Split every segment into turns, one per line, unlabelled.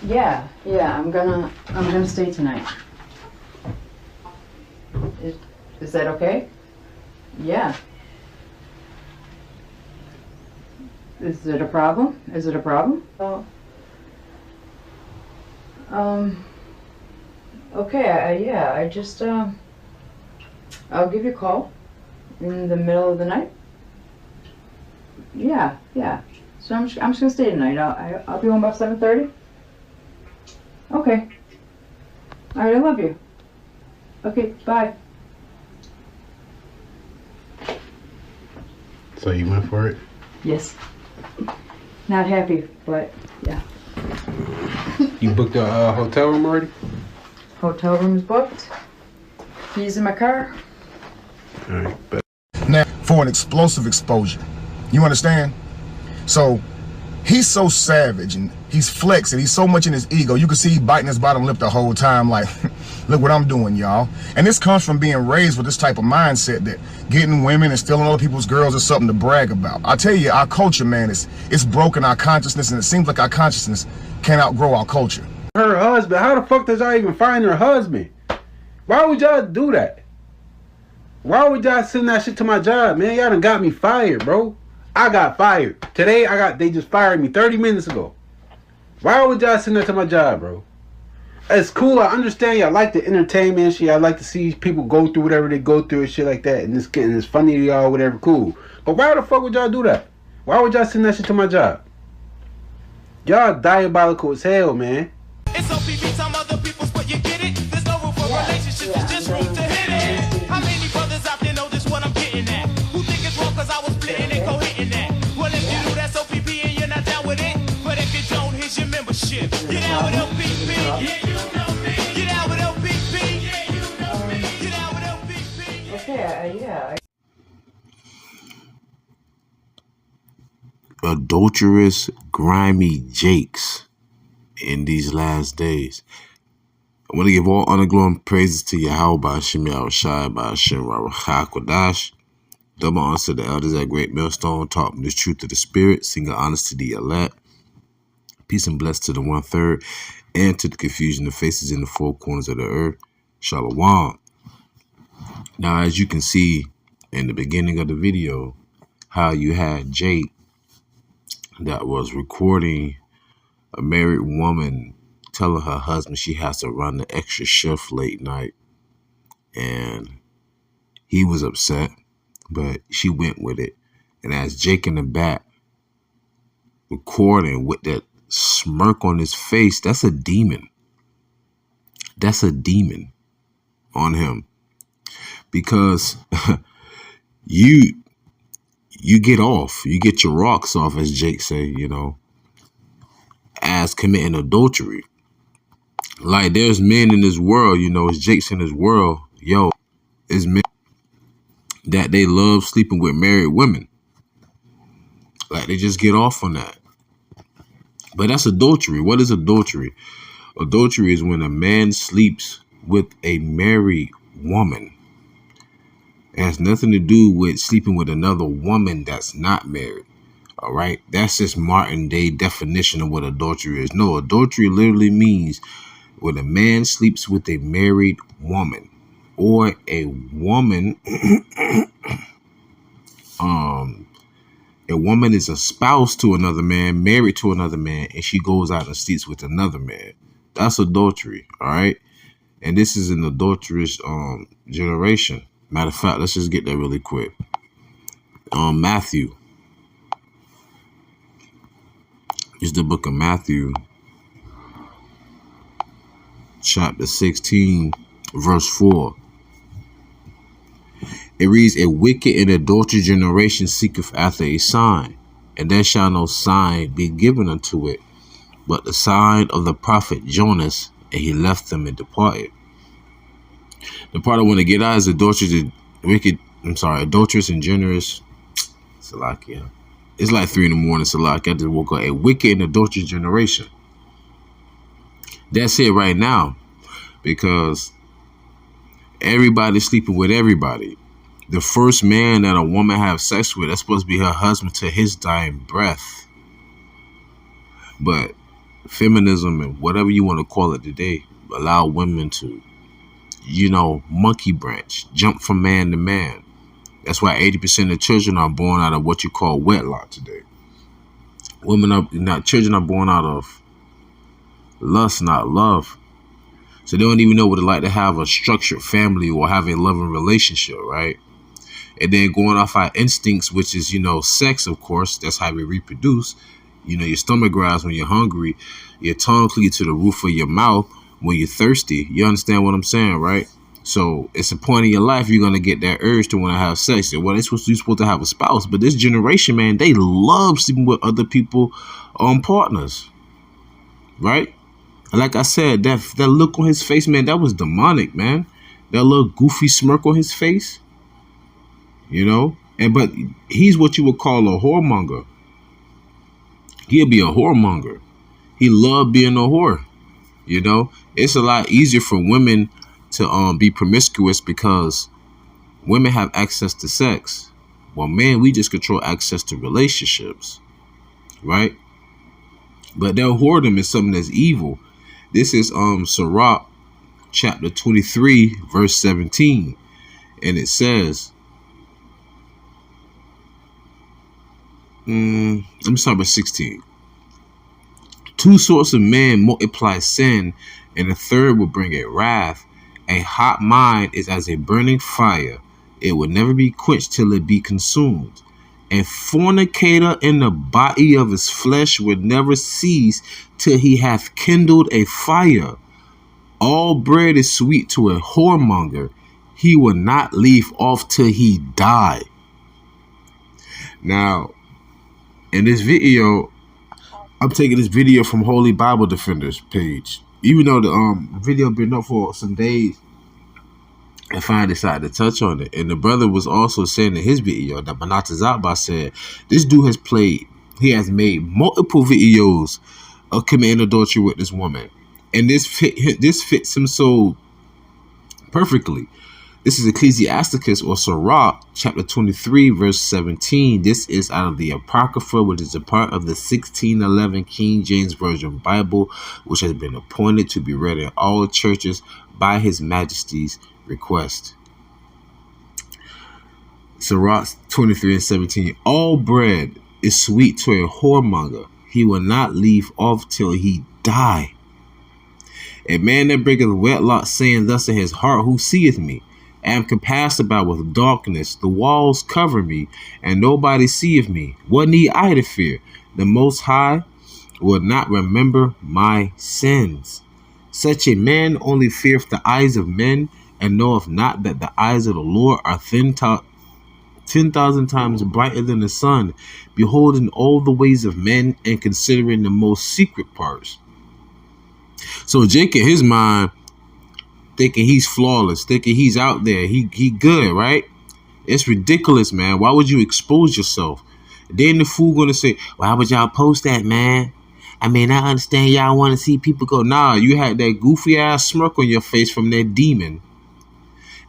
Yeah, I'm gonna stay tonight. Is that okay? Yeah. Is it a problem? Is it a problem? Oh. Okay, yeah, I just, I'll give you a call in the middle of the night. Yeah. So I'm just gonna stay tonight. I'll be home about 7:30. Okay. All right, I love you. Okay, bye.
So you went for it?
Yes. Not happy, but yeah.
You booked a hotel room already?
Hotel room's booked. Keys in my car.
All right, but
now for an explosive exposure. You understand? So he's so savage and he's flexing. He's so much in his ego. You can see he biting his bottom lip the whole time like, look what I'm doing, y'all. And this comes from being raised with this type of mindset that getting women and stealing other people's girls is something to brag about. I tell you, our culture, man, it's broken our consciousness, and it seems like our consciousness can't outgrow our culture.
her husband, how the fuck does y'all even find her husband? Why would y'all do that? Why would y'all send that shit to my job, man? Y'all done got me fired, bro. I got fired. Today, they just fired me 30 minutes ago. Why would y'all send that to my job, bro? It's cool. I understand y'all like the entertainment shit. I like to see people go through whatever they go through and shit like that. And it's funny to y'all, whatever, cool. But why the fuck would y'all do that? Why would y'all send that shit to my job? Y'all diabolical as hell, man.
It's OPP, some other people's, but you get it. There's no room for relationships, it's just room to hit it. How many brothers out there know this what I'm getting at? Who think it's wrong cause I was splitting and co-hitting that? Well, if you do, that's OPP and you're not down with it. But if you don't, here's your membership. Get out with LPP. Yeah, you know me. Get out with LPP. Yeah, you know me. Get out with LPP.
Okay, yeah.
Adulterous, grimy jakes in these last days. I want to give all honor, glory, and praises to YAHAWAH, YAHAWASHI, RAWACHAA, QADASH. Double honors to the elders at Great Millstone, taught me the truth of the Spirit, singing honors to the elect. Peace and bless to the 1/3, and to the confusion of faces in the four corners of the earth. Shalom. Now, as you can see in the beginning of the video, how you had Jake that was recording a married woman telling her husband she has to run the extra shift late night. And he was upset, but she went with it. And as Jake in the back recording with that smirk on his face, that's a demon. That's a demon on him. Because you get off. You get your rocks off, as Jake say, you know, as committing adultery. Like, there's men in this world, you know, it's Jake's in this world, yo, it's men that they love sleeping with married women. Like, they just get off on that. But that's adultery. What is adultery? Adultery is when a man sleeps with a married woman. It has nothing to do with sleeping with another woman that's not married. All right. That's just modern day definition of what adultery is. No, adultery literally means when a man sleeps with a married woman, or a woman, a woman is a spouse to another man, married to another man, and she goes out and sleeps with another man. That's adultery. All right. And this is an adulterous generation. Matter of fact, let's just get that really quick. Matthew. It's the book of Matthew, chapter 16, verse 4. It reads, "A wicked and adulterous generation seeketh after a sign, and there shall no sign be given unto it, but the sign of the prophet Jonas, and he left them and departed." The part I want to get out is adulterous and generous. Salakia. It's like 3 a.m, Salakia. I just woke up. A wicked and adulterous generation. That's it right now. Because everybody's sleeping with everybody. The first man that a woman have sex with, that's supposed to be her husband to his dying breath. But feminism and whatever you want to call it today allow women to, monkey branch, jump from man to man. That's why 80% of children are born out of what you call wedlock today. Children are born out of lust, not love. So they don't even know what it's like to have a structured family or have a loving relationship, right? And then going off our instincts, which is, sex, of course, that's how we reproduce. Your stomach growls when you're hungry, your tongue cleaves to the roof of your mouth when you're thirsty. You understand what I'm saying, right? So it's a point in your life you're going to get that urge to want to have sex. Well, you're supposed to have a spouse. But this generation, man, they love sleeping with other people, partners, right? And like I said, that look on his face, man, that was demonic, man. That little goofy smirk on his face, but he's what you would call a whoremonger. He'll be a whoremonger. He loved being a whore. It's a lot easier for women to be promiscuous because women have access to sex. Well, man, we just control access to relationships, right? But their whoredom is something that's evil. This is Sirach chapter 23, verse 17. And it says, let me start with 16. Two sorts of men multiply sin, and the third will bring a wrath. A hot mind is as a burning fire. It will never be quenched till it be consumed. A fornicator in the body of his flesh will never cease till he hath kindled a fire. All bread is sweet to a whoremonger. He will not leave off till he die. Now, in this video, I'm taking this video from Holy Bible Defenders page. Even though the video been up for some days, I finally decided to touch on it. And the brother was also saying in his video that Manatazaba said, this dude has made multiple videos of committing adultery with this woman. And this fits him so perfectly. This is Ecclesiasticus or Sirach, chapter 23, verse 17. This is out of the Apocrypha, which is a part of the 1611 King James Version Bible, which has been appointed to be read in all churches by His Majesty's request. Sirach 23 and 17. All bread is sweet to a whoremonger. He will not leave off till he die. A man that breaketh wedlock, saying thus in his heart, who seeth me? I am compassed about with darkness. The walls cover me, and nobody seeth me. What need I to fear? The Most High will not remember my sins. Such a man only feareth the eyes of men, and knoweth not that the eyes of the Lord are 10,000 times brighter than the sun, beholding all the ways of men, and considering the most secret parts. So Jake in his mind thinking he's flawless, thinking he's out there, he good, right? It's ridiculous, man. Why would you expose yourself? Then the fool gonna say, why would y'all post that, man? I mean, I understand y'all want to see people go. Nah, you had that goofy ass smirk on your face from that demon.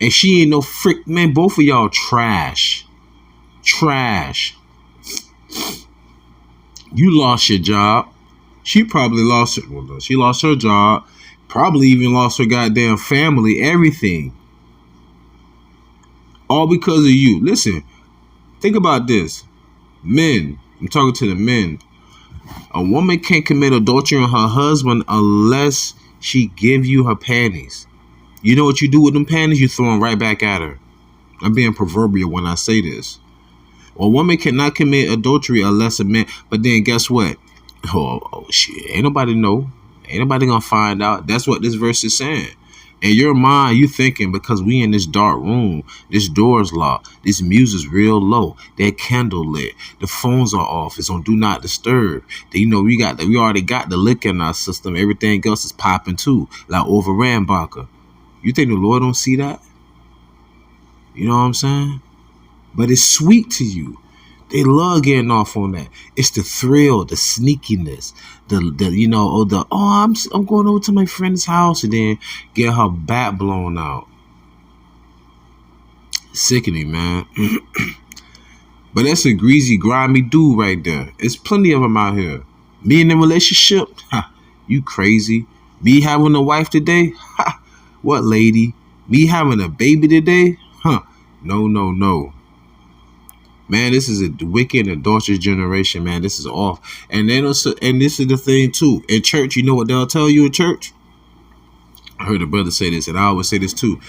And she ain't no frick, man. Both of y'all trash. Trash. You lost your job. She probably lost it. Well, she lost her job. Probably even lost her goddamn family, everything. All because of you. Listen, think about this. Men, I'm talking to the men. A woman can't commit adultery on her husband unless she give you her panties. You know what you do with them panties? You throw them right back at her. I'm being proverbial when I say this. A woman cannot commit adultery unless a man. But then guess what? Oh shit. Ain't nobody know. Ain't nobody gonna find out. That's what this verse is saying. In your mind, you thinking because we in this dark room, this door's locked, this music's real low, that candle lit, the phones are off, it's on do not disturb. We already got the liquor in our system. Everything else is popping too, like over Rambacher. You think the Lord don't see that? You know what I'm saying? But it's sweet to you. They love getting off on that. It's the thrill, the sneakiness, I'm going over to my friend's house and then get her back blown out. Sickening, man. But that's a greasy, grimy dude right there. There's plenty of them out here. Me in a relationship, You crazy? Me having a wife today? Ha! What lady? Me having a baby today? Huh? No, no, no. Man, this is a wicked and adulterous generation, man. This is off. And then also, and this is the thing too. In church, you know what they'll tell you in church? I heard a brother say this, and I always say this too.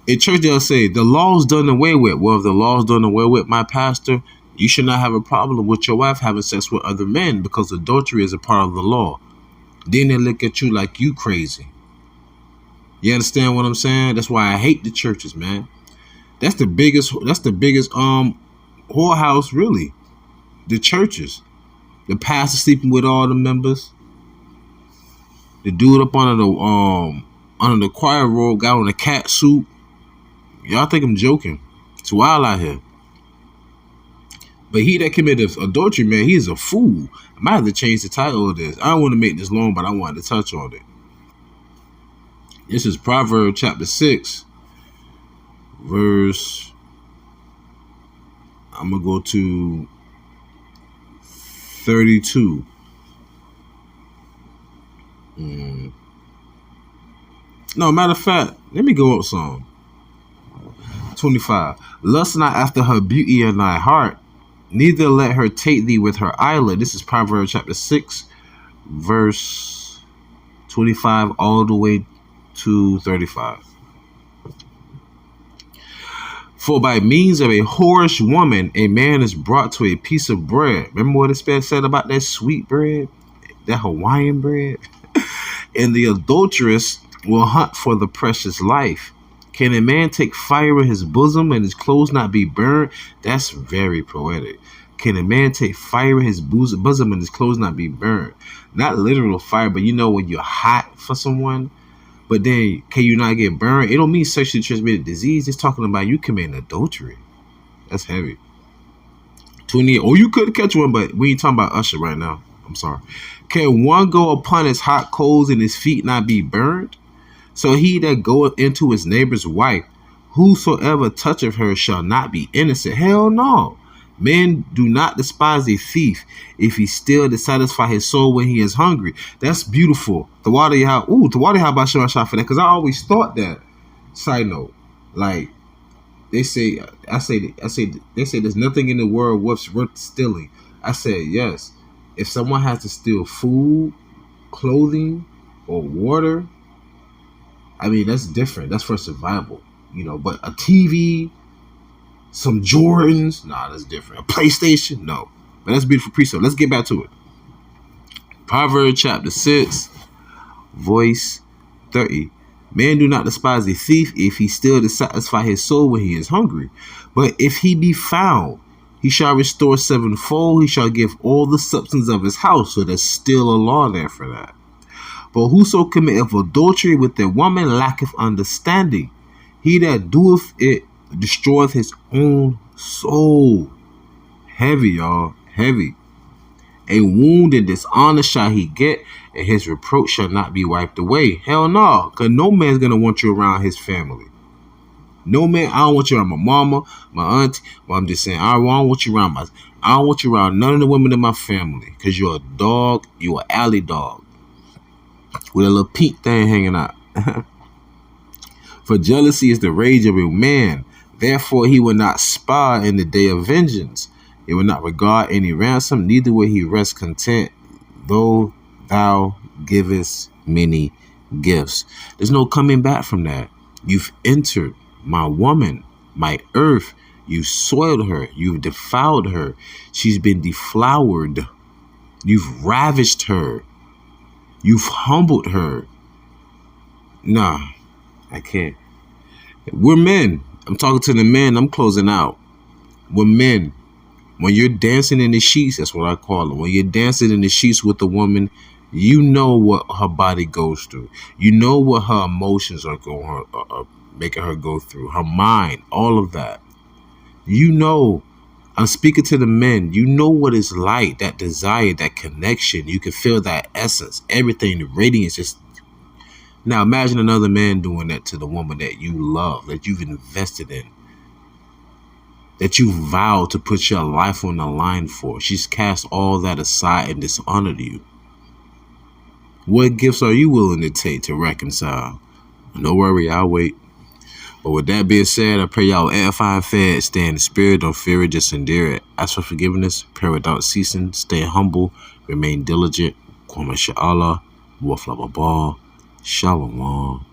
In church, they'll say, the law's done away with. Well, if the law's done away with, my pastor, you should not have a problem with your wife having sex with other men because adultery is a part of the law. Then they look at you like you crazy. You understand what I'm saying? That's why I hate the churches, man. That's the biggest whorehouse, really. The churches. The pastor sleeping with all the members. The dude up under the choir robe, guy in a cat suit. Y'all think I'm joking. It's wild out here. But he that committed adultery, man, he is a fool. I might have to change the title of this. I don't want to make this long, but I wanted to touch on it. This is Proverbs chapter 6, verse, I'm going to go to 32. No, matter of fact, let me go up some. 25. Lust not after her beauty in thy heart, neither let her take thee with her eyelid. This is Proverbs chapter 6, verse 25 all the way to 35. For by means of a whorish woman, a man is brought to a piece of bread. Remember what it said about that sweet bread? That Hawaiian bread? And the adulteress will hunt for the precious life. Can a man take fire in his bosom and his clothes not be burned? That's very poetic. Can a man take fire in his bosom and his clothes not be burned? Not literal fire, but you know when you're hot for someone, but then can you not get burned? It don't mean sexually transmitted disease. It's talking about you committing adultery. That's heavy. 28. Or you could catch one, but we ain't talking about Usher right now. I'm sorry. Can one go upon his hot coals and his feet not be burned? So he that goeth into his neighbor's wife, whosoever toucheth her shall not be innocent. Hell no. Men do not despise a thief if he still to satisfy his soul when he is hungry. That's beautiful. The water how about showing shot for that? Because I always thought that. Side note, like they say there's nothing in the world worth stealing. I said yes. If someone has to steal food, clothing, or water, I mean, that's different. That's for survival, you know. But a TV, some Jordans, nah, that's different. A PlayStation, no. But that's beautiful precept. Let's get back to it. Proverbs chapter 6, verse 30. Man do not despise a thief if he still to satisfy his soul when he is hungry. But if he be found, he shall restore sevenfold. He shall give all the substance of his house. So there's still a law there for that. But whoso committeth adultery with a woman lacketh understanding. He that doeth it destroyeth his own soul. Heavy, y'all. Heavy. A wound and dishonor shall he get, and his reproach shall not be wiped away. Hell no. Because no man's going to want you around his family. No man, I don't want you around my mama, my auntie. Well, I'm just saying, I don't want you around I don't want you around none of the women in my family. Because you're a dog. You're an alley dog. With a little pink thing hanging out. For jealousy is the rage of a man. Therefore he will not spar in the day of vengeance. He will not regard any ransom, neither will he rest content, though thou givest many gifts. There's no coming back from that. You've entered my woman, my earth. You've soiled her. You've defiled her. She's been deflowered. You've ravished her. You've humbled her. Nah, I can't. We're men. I'm talking to the men. I'm closing out. We're men. When you're dancing in the sheets, that's what I call it. When you're dancing in the sheets with a woman, you know what her body goes through. You know what her emotions are making her go through. Her mind, all of that. You know. I'm speaking to the men. You know what it's like, that desire, that connection. You can feel that essence, everything, the radiance. Just now, imagine another man doing that to the woman that you love, that you've invested in, that you vowed to put your life on the line for. She's cast all that aside and dishonored you. What gifts are you willing to take to reconcile? No worry, I'll wait. But with that being said, I pray y'all edify and fed, stay in the spirit, don't fear it, just endure it. Ask for forgiveness, pray without ceasing, stay humble, remain diligent. Kwame Sha'Allah, Wafla Baba, Shalom.